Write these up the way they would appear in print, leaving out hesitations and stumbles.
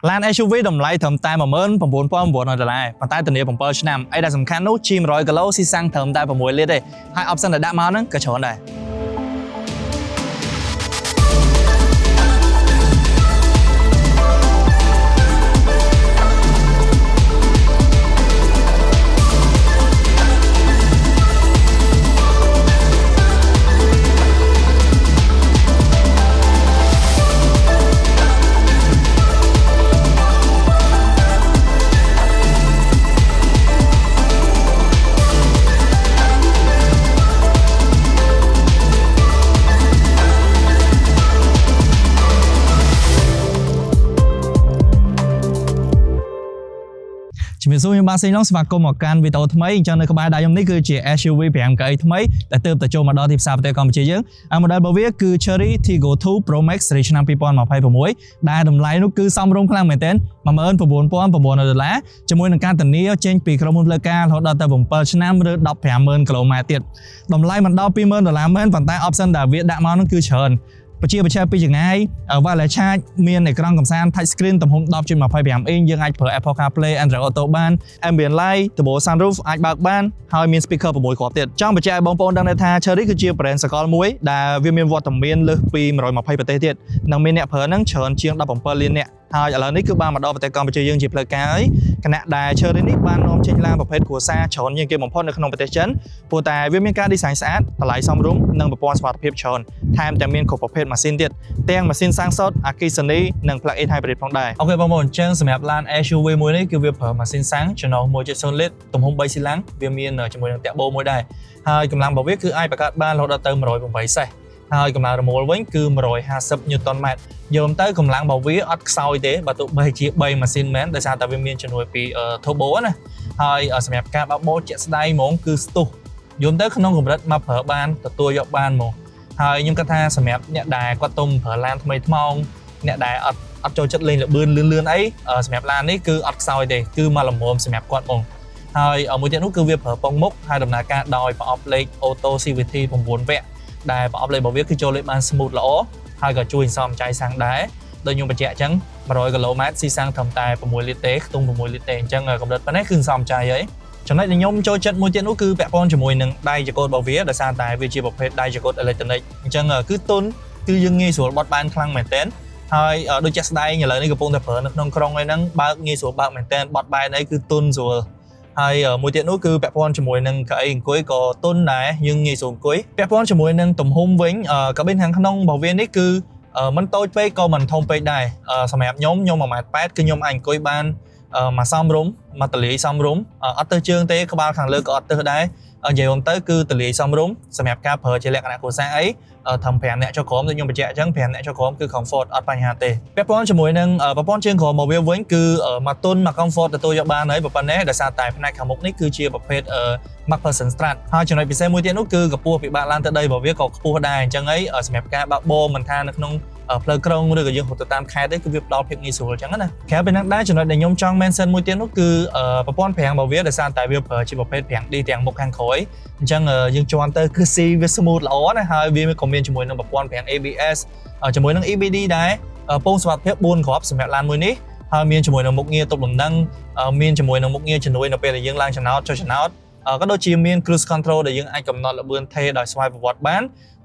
ឡាន SUV តម្លៃត្រឹមតែ$19,900 ប៉ុន្តែធានា7ឆ្នាំអីដែលសំខាន់នោះជិះ100គីឡូស៊ីសាំងត្រឹមតែ6លីត្រទេហើយ option ដែលដាក់មកហ្នឹងក៏ច្រើនដែរ ជំរាបសួរខ្ញុំបាទសេងឡុងស្វាគមន៍មកកាន់វីដេអូថ្មីអញ្ចឹងនៅក្បែរដៃខ្ញុំនេះគឺជា SUV 5កៅអីថ្មីដែលទើបតែចូលមកដល់ទីផ្សារប្រទេសកម្ពុជាយើងហើយ model របស់វាគឺ Chery Tiggo 2 Pro Max ឆ្នាំ 2026 ដែលតម្លៃនោះគឺសមរម្យខ្លាំងមែនទែន$19,900 ជាមួយនឹងការធានាចេញពីក្រុមហ៊ុនផ្លូវការរហូតដល់ទៅ7ឆ្នាំឬ150000គីឡូម៉ែត្រទៀតតម្លៃមិនដល់$20,000មែនប៉ុន្តែ option ដែលវាដាក់មកនោះគឺច្រើនប្រជាប្រឆាំងពីចម្ងាយ wireless charge មានអេក្រង់កំសាន្ត touch screen ទំហំ 10.25 inch យើងអាចប្រើ Apple CarPlay Android Auto បាន ambient light double sunroof អាចបើកបានហើយមាន speaker 6គ្រាប់ទៀតចង់បញ្ជាក់ឲ្យបងប្អូនដឹងថា Chery គឺជា brand សកលមួយដែលវាមានវត្តមានលើសពី120ប្រទេសទៀតនិងមានអ្នកប្រើនឹងច្រើនជាង17លាននាក់ហើយឥឡូវនេះគឺបានមកដល់ប្រទេសកម្ពុជាយើងជាផ្លូវការហើយគណៈដែល Chery នេះបាននាំចេញឡានប្រភេទគ្រួសារច្រើនជាងគេបំផុតនៅក្នុងប្រទេសចិនព្រោះតែវាមានការ design ស្អាតតម្លៃសមរម្យនិងប្រព័ន្ធសុវត្ថិភាពច្រើនថែមទាំងមានគ្រប់ប្រភេទម៉ាស៊ីនទៀតទាំងម៉ាស៊ីនសាំងសុតអគ្គិសនីនិង plug-in hybrid ផងដែរអូខេបងប្អូនអញ្ចឹងសម្រាប់ឡាន SUV មួយនេះគឺវាប្រើម៉ាស៊ីនសាំងចំណុះ 1.0 លីត្រទំហំ3ស៊ីឡាំងវាមានជាមួយនឹងតាក់បូមួយដែរហើយកម្លាំងរបស់វាគឺអាចបង្កើតបានរហូតដល់ទៅ108សេសហើយកម្លាំងរមុលវិញគឺ150 Newtonម៉ែត្រយល់ទៅកម្លាំងរបស់វាអត់ខ្សោយទេបើទោះបីជា3ម៉ាស៊ីនមែនដោយសារតែវាមានជំនួយពី turbo ណាហើយសម្រាប់ការបើកបោជាក់ស្ដែងហ្មងគឺស្ទុះយល់ទៅក្នុងកម្រិតមកប្រើបានទទួលយកបានហ្មងហើយខ្ញុំគិតថាសម្រាប់អ្នកដែលគាត់ទុំប្រើឡានថ្មីថ្មោងអ្នកដែលអត់ចូលចិត្តលេងលឿនលឿនអីសម្រាប់ឡាននេះគឺអត់ខ្សោយទេគឺមកល្មមសម្រាប់គាត់ហ្មងហើយមួយទៀតនោះគឺវាប្រើពងមុខហើយដំណើរការដោយប្រអប់លេខ Auto CVT 9វគ្គដែលប្រអប់លេខរបស់វាគឺចូលលេខបាន smooth ល្អហើយក៏ជួយសន្សំចៃសាំងដែរដូចខ្ញុំបញ្ជាក់អញ្ចឹង100គីឡូម៉ែត្រស៊ីសាំងត្រឹមតែ6លីត្រទេខ្ទង់6លីត្រទេអញ្ចឹងកម្រិតប៉ុណ្ណេះគឺសន្សំចៃហើយចំណុចដែលខ្ញុំចូលចិត្តមួយទៀតនោះគឺពាក់ព័ន្ធជាមួយនឹងដៃចង្កូតរបស់វាដោយសារតែវាជាប្រភេទដៃចង្កូតអេឡិចត្រូនិកអញ្ចឹងគឺទុនគឺយើងងាយស្រួលបត់បានខ្លាំងមែនទែនហើយដូចជាក់ស្ដែងឥឡូវនេះកំពុងតែប្រើនៅក្នុងក្រុងឯហ្នឹងបើកងាយស្រួលបើកមែនទែនបត់បែនអីគឺទុនស្រួលហើយមួយទៀតនោះគឺពាក់ព័ន្ធជាមួយនឹងកៅអីអង្គុយក៏ទុនដែរយើងងាយស្រួលអង្គុយពាក់ព័ន្ធជាមួយនឹងទំហំវិញកាប៊ីនខាងក្នុងរបស់វានេះគឺមិនតូចពេកក៏មិនធំពេកដែរសម្រាប់ខ្ញុំ1.8 ម៉ែត្រគឺខ្ញុំអាចអង្គុយបានមកសមរម្យមកតលាយសមរម្យអត់ទៅជើងទេក្បាលខាងលើក៏អត់ទៅដែរនិយាយទៅគឺតលាយសមរម្យសម្រាប់ការប្រើជាលក្ខណៈគ្រួសារអីត្រឹម5នាក់ចុះក្រោមដូចខ្ញុំបញ្ជាក់អញ្ចឹង5នាក់ចុះក្រោមគឺ comfort អត់បញ្ហាទេពាក់ព័ន្ធជាមួយនឹងប្រព័ន្ធជើងក្រោមរបស់វាវិញគឺមកទុនមក comfort ទទួលយកបានហើយប៉ុណ្ណេះដោយសារតែផ្នែកខាងមុខនេះគឺជាប្រភេទ MacPherson Strat ហើយចំណុចពិសេសមួយទៀតនោះគឺកម្ពស់ពីបាក់ឡានទៅដីរបស់វាក៏ខ្ពស់ដែរអញ្ចឹងហើយសម្រាប់ការបើកបរមិនថានៅក្នុងផ្លូវក្រុងឬក៏យើងរត់ទៅតាមខេត្តទេគឺវាផ្ដល់ភាពងាយស្រួលអញ្ចឹងណាក្រៅពីហ្នឹងដែរចំណុចដែលខ្ញុំចង់ mention មួយទៀតនោះគឺប្រព័ន្ធប្រាំងរបស់វាដោយសារតែវាប្រើជាប្រភេទប្រាំង D ទាំងមុខខាងក្រោយអញ្ចឹងយើងជន់ទៅគឺស៊ីវា smooth ល្អណាស់ហើយវាក៏មានជាមួយនឹងប្រព័ន្ធប្រាំង ABS ជាមួយនឹង EBD ដែរពងសុវត្ថិភាព4គ្រាប់សម្រាប់ឡានមួយនេះហើយមានជាមួយនឹងមុខងារទប់លំនឹងមានជាមួយនឹងមុខងារជំនួយនៅពេលដែលយើងឡើងចំណោតចុះចំណោតក៏ដូចជាមាន cruise control ដែលយើងអាចកំណត់ល្បឿនថេរដោយស្វ័យប្រវត្តិបាន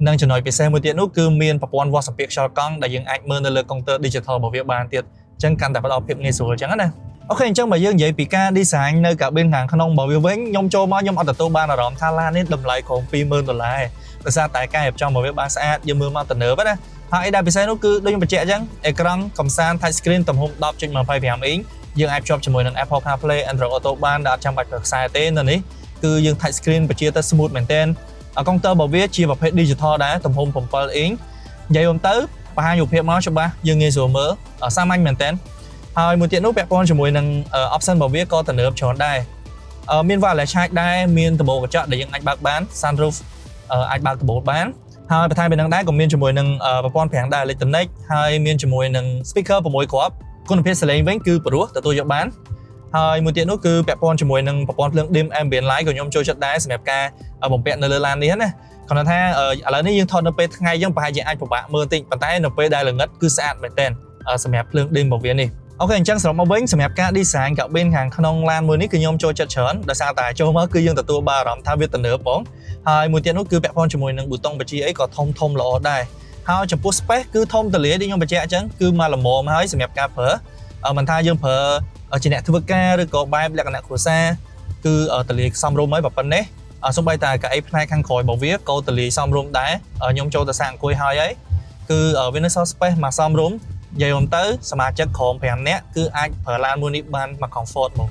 និងចំណុចពិសេសមួយទៀតនោះគឺមានប្រព័ន្ធវាស់សម្ពាធខ្យល់កង់ដែលយើងអាចមើលនៅលើកុងទ័រ digital របស់វាបានទៀតអញ្ចឹងកាន់តែផ្ដល់ភាពងាយស្រួលអញ្ចឹងណាអូខេអញ្ចឹងបើយើងនិយាយពីការ design នៅកាប៊ីនខាងក្នុងរបស់វាវិញខ្ញុំចូលមកខ្ញុំអត់ទទួលបានអារម្មណ៍ថាឡាននេះតម្លៃក្រោម$20,000ដោយសារតែការរៀបចំរបស់វាបានស្អាតយើងមើលមកទំនើបណាហើយដែលពិសេសនោះគឺដូចខ្ញុំបញ្ជាក់អញ្ចឹងអេក្រង់កំសាន្ត touch screen ទំហំ 10.25 inch យើងអាចភ្ជាប់ជាមួយនឹង Apple CarPlay Android Auto បានដែលអត់ចាំបាច់ប្រើខ្សែទេនៅនេះគឺយើង touch screen បញ្ជាទៅ smooth មែនទែនកុងទ័ររបស់វាជាប្រភេទ digital ដែរទំហំ7 inch និយាយទៅបង្ហាញរូបភាពមកច្បាស់យើងងាយស្រួលមើលសាមញ្ញមែនទែនហើយមួយទៀតនោះពាក់ព័ន្ធជាមួយនឹង option របស់វាក៏ទំនើបច្រើនដែរមាន wireless charge ដែរមានដំបូលកញ្ចក់ដែលយើងអាចបើកបាន sunroof អាចបើកដំបូលបានហើយបន្ថែមពីនឹងដែរក៏មានជាមួយនឹងប្រព័ន្ធប្រាំងដែរអេឡិចត្រូនិកហើយមានជាមួយនឹង speaker 6គ្រាប់គុណភាពសំឡេងវិញគឺព្រោះទទួលយកបានហើយមួយទៀតនោះគឺពាក់ព័ន្ធជាមួយនឹងប្រព័ន្ធភ្លើង dim ambient light ក៏ខ្ញុំចូលចិត្តដែរសម្រាប់ការបំពាក់នៅលើឡាននេះណាគាត់ថាឥឡូវនេះយើងថតនៅពេលថ្ងៃអញ្ចឹងប្រហែលជាអាចពិបាកមើលបន្តិចប៉ុន្តែនៅពេលដែលល្ងិតគឺស្អាតមែនទែនសម្រាប់ភ្លើង dim របស់វានេះ អូខេអញ្ចឹងសរុបមកវិញសម្រាប់ការ design កាប៊ីនខាងក្នុងឡានមួយនេះគឺខ្ញុំចូលចិត្តច្រើនដោយសារតែចូលមកគឺយើងទទួលបានអារម្មណ៍ថាវាទំនើបបងហើយមួយទៀតនោះគឺពាក់ព័ន្ធជាមួយនឹងប៊ូតុងបញ្ជាអីក៏ធំល្អដែរហើយចំពោះ space គឺធំទូលាយដូចខ្ញុំបញ្ជាក់អញ្ចឹងគឺមកល្មមហើយសម្រាប់ការប្រើមិនថាយើងប្រើជាអ្នកធ្វើការឬក៏បែបលក្ខណៈគ្រួសារគឺទូលាយសមរម្យហើយប៉ុណ្ណេះសូម្បីតែកៅអីផ្នែកខាងក្រោយរបស់វាក៏ទូលាយសមរម្យដែរខ្ញុំចូលទៅសាកអង្គុយហើយគឺវានៅសល់ space មកសមរម្យនិយាយរួមទៅសមាជិកក្រុម5នាក់គឺអាចប្រើឡានមួយនេះបានមក comfort មក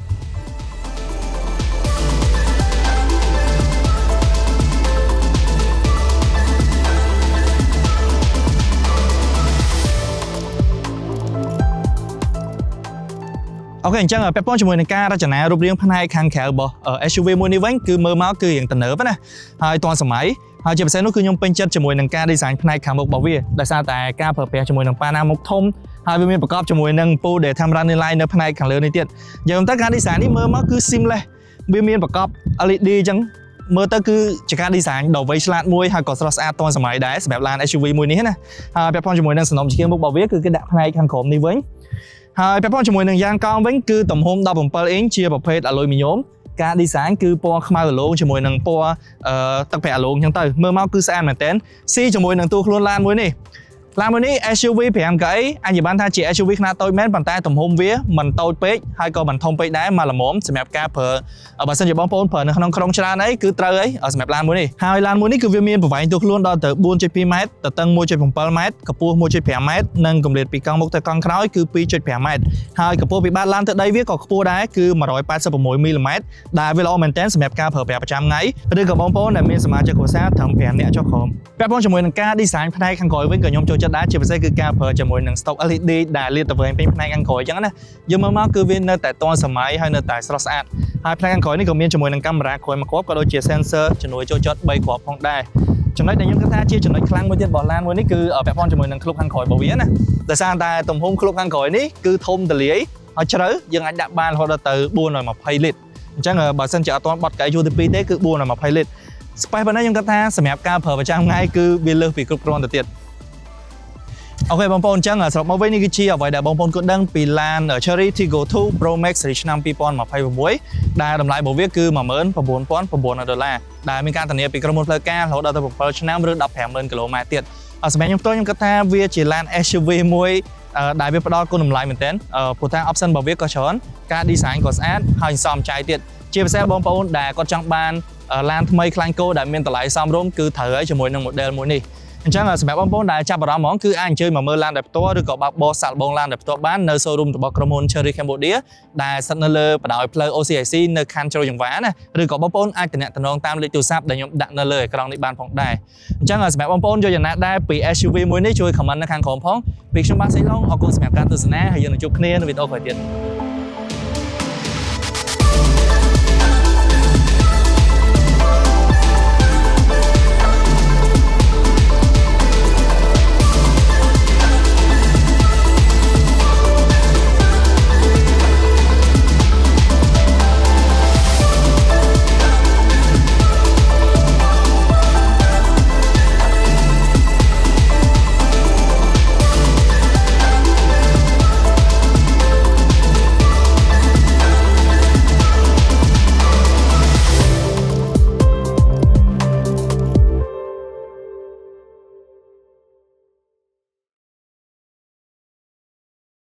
អូខេអញ្ចឹងពាក់ព័ន្ធជាមួយនឹងការរចនារូបរាងផ្នែកខាងក្រៅរបស់ SUV មួយនេះវិញគឺមើលមកគឺរៀងទំនើបណាហើយទាន់សម័យហើយជាពិសេសនោះគឺខ្ញុំពេញចិត្តជាមួយនឹងការ design ផ្នែកខាងមុខរបស់វាដោយសារតែការប្រើប្រាស់ជាមួយនឹងប៉ាណាមុខធំហើយវាមានប្រកបជាមួយនឹងពូដែលធ្វើ running line នៅផ្នែកខាងលើនេះទៀតយើងទៅការ design នេះមើលមកគឺ seamless វាមានប្រកប LED អញ្ចឹងមើលទៅគឺជាការ design ដ៏វៃឆ្លាតមួយហើយក៏ស្រស់ស្អាតទាន់សម័យដែរសម្រាប់ឡាន SUV មួយនេះណាហើយពាក់ព័ន្ធជាមួយនឹងសំណុំជាមុខរបស់វាគឺគេដាក់ផ្នែកខាងក្រោមនេះវិញហើយពាក់ព័ន្ធជាមួយនឹងយ៉ាងកោងវិញគឺទំហំ17អ៊ីងជាប្រភេទអាលុយមីញ៉ូមការ design គឺពណ៌ខ្មៅរលោងជាមួយនឹងពណ៌ទឹកប្រាក់រលោងអញ្ចឹងទៅមើលមកគឺស្អាតមែនទែនស៊ីជាមួយនឹងតួខ្លួនឡានមួយនេះ SUV 5 កៅអីអញនិយាយបានថាជា SUV ខ្នាតតូចមែនប៉ុន្តែទំហំវាមិនតូចពេកហើយក៏មិនធំពេកដែរមកល្មមសម្រាប់ការប្រើបើសិនជាបងប្អូនប្រើនៅក្នុងក្រុងច្រើនអីគឺត្រូវអីសម្រាប់ឡានមួយនេះហើយឡានមួយនេះគឺវាមានប្រវែងតួខ្លួនដល់ទៅ 4.2 ម៉ែត្រទទឹង 1.7 ម៉ែត្រកម្ពស់ 1.5 ម៉ែត្រនិងកម្រិតពីកង់មុខទៅកង់ក្រោយគឺ 2.5 ម៉ែត្រហើយកម្ពស់ពីបាតឡានទៅដីវាក៏ខ្ពស់ដែរគឺ186មីលីម៉ែត្រដែលវាល្អមែនទែនសម្រាប់ការប្រើប្រាស់ប្រចាំថ្ងៃឬក៏បងប្អូនដែលមានសមាជិកគ្រួសារត្រឹម5នាក់ចុះក្រោមពាក់ព័ន្ធជាមួយនឹងការ design ផ្នែកខាងក្រោយវិញក៏ខ្ញុំចូលចិត្តដែរជាពិសេសគឺការប្រើជាមួយនឹង stock LED ដែលលាតទៅវែងពេញផ្នែកខាងក្រោយអញ្ចឹងណាយើងមើលមកគឺវានៅតែទាន់សម័យហើយនៅតែស្រស់ស្អាតហើយផ្នែកខាងក្រោយនេះក៏មានជាមួយនឹងកាមេរ៉ាក្រោយមួយគ្រាប់ក៏ដូចជា sensor ជំនួយចូលចត3គ្រាប់ផងដែរចំណុចដែលខ្ញុំគិតថាជាចំណុចខ្លាំងមួយទៀតរបស់ឡានមួយនេះគឺពាក់ព័ន្ធជាមួយនឹងឃ្លុបខាងក្រោយរបស់វាណាដោយសារតែទំហំឃ្លុបខាងក្រោយនេះគឺធំទូលាយហើយជ្រៅយើងអាចដាក់បានរហូតដល់ទៅ420លីត្រអញ្ចឹងបើសិនជាអត់ទាន់បត់កៅយូរទី2ទេគឺ420លីត្រ space ប៉ុណ្ណេះខ្ញុំគិតថាសម្រាប់ការប្រើប្រចាំថ្ងៃគឺវាលើសពីគ្រប់គ្រាន់ទៅទៀតអូខេបងប្អូនអញ្ចឹងសរុបមកវិញនេះគឺជាអ្វីដែលបងប្អូនគួរដឹងពីឡាន Chery Tiggo 2 Pro Max សេរីឆ្នាំ2026ដែលតម្លៃរបស់វាគឺ $19,900 ដែលមានការធានាពីក្រុមហ៊ុនផ្លូវការរហូតដល់ទៅ7ឆ្នាំឬ 150,000 គីឡូម៉ែត្រទៀតសម្រាប់ខ្ញុំផ្ទាល់ខ្ញុំគិតថាវាជាឡាន SUV មួយដែលវាផ្ដល់គុណតម្លៃមែនទែនព្រោះថា option របស់វាក៏ច្រើនការ design ក៏ស្អាតហើយសមចៃទៀតជាពិសេសបងប្អូនដែលគាត់ចង់បានឡានថ្មីខ្លាញ់គោដែលមានតម្លៃសមរម្យគឺត្រូវហើយជាមួយនឹង model មួយនេះអញ្ចឹងសម្រាប់បងប្អូនដែលចាប់អារម្មណ៍ហ្មងគឺអាចអញ្ជើញមកមើលឡានដោយផ្ទាល់ឬក៏បើកបោះសាកល្បងឡានដោយផ្ទាល់បាននៅ showroom របស់ក្រុមហ៊ុន Chery Cambodia ដែលស្ថិតនៅលើបណ្ដោយផ្លូវ OCIC នៅខណ្ឌជ្រោយចង្វាណាឬក៏បងប្អូនអាចទំនាក់ទំនងតាមលេខទូរស័ព្ទដែលខ្ញុំដាក់នៅលើអេក្រង់នេះបានផងដែរអញ្ចឹងសម្រាប់បងប្អូនយកយ៉ាងណាដែរពី SUV មួយនេះជួយ comment នៅខាងក្រោមផងពីខ្ញុំបាទសេឡុងអរគុណសម្រាប់ការទស្សនាហើយយើងនឹងជួបគ្នានៅវីដេអូក្រោយទៀត